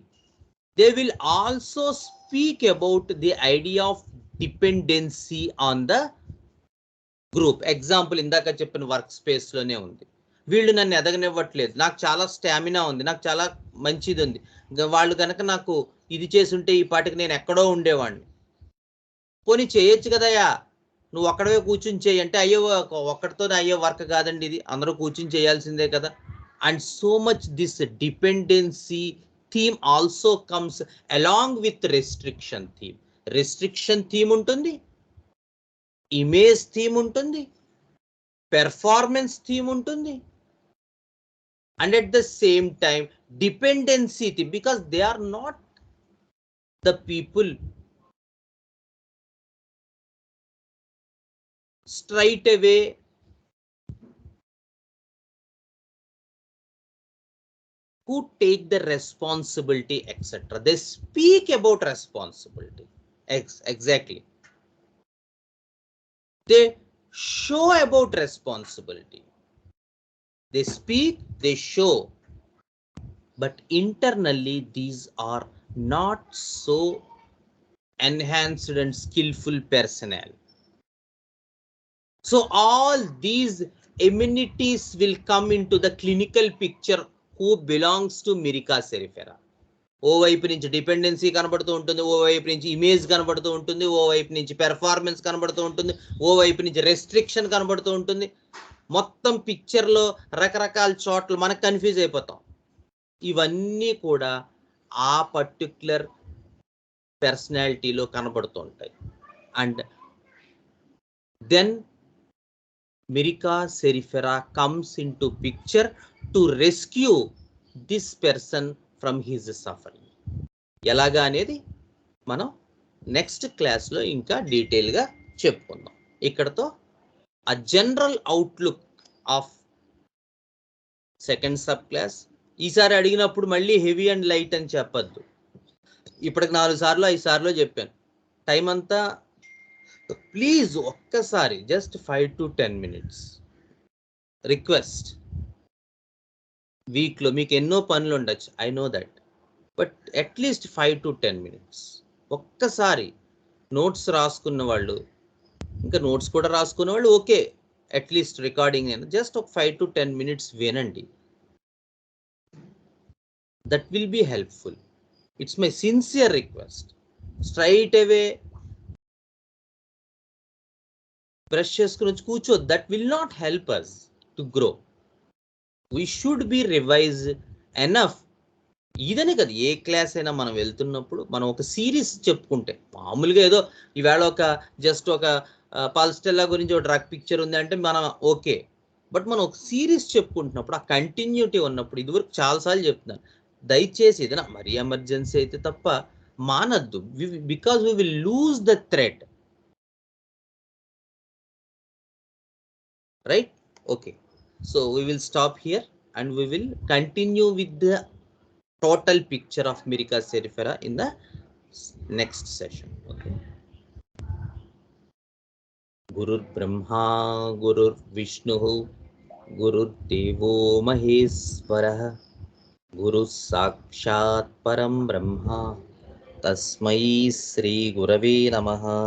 They will also speak about the idea of dependency on the group. Example, ఇందాక చెప్పిన work space లోనే ఉంది. వీళ్ళు నన్ను ఎదగనివ్వట్లేదు, నాకు చాలా stamina ఉంది, నాకు చాలా మంచిది ఉంది, వాళ్ళు కనుక నాకు ఇది చేసి ఉంటే ఈ పాటికి నేను ఎక్కడో ఉండేవాడిని. పోనీ చేయొచ్చు కదయా, నువ్వు ఒక్కడవే కూర్చుని చేయి అంటే, అయ్యో ఒక్కడితో అయ్యే వర్క్ కాదండి ఇది, అందరూ కూర్చుని చేయాల్సిందే కదా. And so much this dependency theme also comes along with restriction theme. Restriction theme ఉంటుంది, ఇమేజ్ థీమ్ ఉంటుంది, పెర్ఫార్మెన్స్ థీమ్ ఉంటుంది, and at the same time dependency theme, because they are not the people straight away who take the responsibility, etc. They speak about responsibility. Exactly, they show about responsibility, they speak, they show, but internally these are not so enhanced and skillful personnel. So all these amenities will come into the clinical picture who belongs to Myricaceae. ఓ వైపు నుంచి dependency కనబడుతూ ఉంటుంది, ఓ వైపు నుంచి image కనబడుతూ ఉంటుంది, ఓ వైపు నుంచి పెర్ఫార్మెన్స్ కనబడుతూ ఉంటుంది, ఓ వైపు నుంచి రెస్ట్రిక్షన్ కనబడుతూ ఉంటుంది. మొత్తం పిక్చర్లో రకరకాల చోట్ల మనకు కన్ఫ్యూజ్ అయిపోతాం. ఇవన్నీ కూడా ఆ పర్టిక్యులర్ పర్సనాలిటీలో కనబడుతూ ఉంటాయి. And then Myricaceae comes into picture to rescue this person from his suffering. ఎలాగా అనేది మనం నెక్స్ట్ క్లాస్లో ఇంకా డీటెయిల్గా చెప్పుకుందాం. ఇక్కడతో ఆ general outlook of second sub class. ఈసారి అడిగినప్పుడు మళ్ళీ హెవీ అండ్ లైట్ అని చెప్పద్దు. ఇప్పటికి 4 సార్లు 5 సార్లు చెప్పాను. టైం అంతా ప్లీజ్ ఒక్కసారి జస్ట్ 5 to 10 minutes రిక్వెస్ట్. వీక్లో మీకు ఎన్నో పనులు ఉండొచ్చు, I know that, but at least 5 to 10 minutes ఒక్కసారి నోట్స్ రాసుకున్న వాళ్ళు, ఇంకా నోట్స్ కూడా రాసుకున్న వాళ్ళు ఓకే, అట్లీస్ట్ రికార్డింగ్ అయినా జస్ట్ ఒక 5 to 10 minutes వినండి. That will be helpful. It's my sincere request. Straight away brush చేసుకుని వచ్చి కూర్చోద్దు. That will not help us to grow. We should be revise enough. ఇదనే కదా, ఏ క్లాస్ అయినా మనం వెళ్తున్నప్పుడు మనం ఒక సిరీస్ చెప్పుకుంటే, మామూలుగా ఏదో ఈవేళ ఒక జస్ట్ ఒక పాల్స్టెల్లా గురించి ఒక డ్రగ్ పిక్చర్ ఉంది అంటే మనం ఓకే, బట్ మనం ఒక సిరీస్ చెప్పుకుంటున్నప్పుడు ఆ కంటిన్యూటీ ఉన్నప్పుడు, ఇదివరకు చాలాసార్లు చెప్తున్నాను, దయచేసి ఏదైనా మరీ ఎమర్జెన్సీ అయితే తప్ప మానద్దు. Because we will lose the thread. Right? Okay. So we will stop here and we will continue with the total picture of Myricaceae in the next session. Okay. Gurur Brahma, Gurur Vishnu, Gurur Devo Maheswarah, Guru Sakshat Param Brahma, Tasmai Sri Gurave Namaha.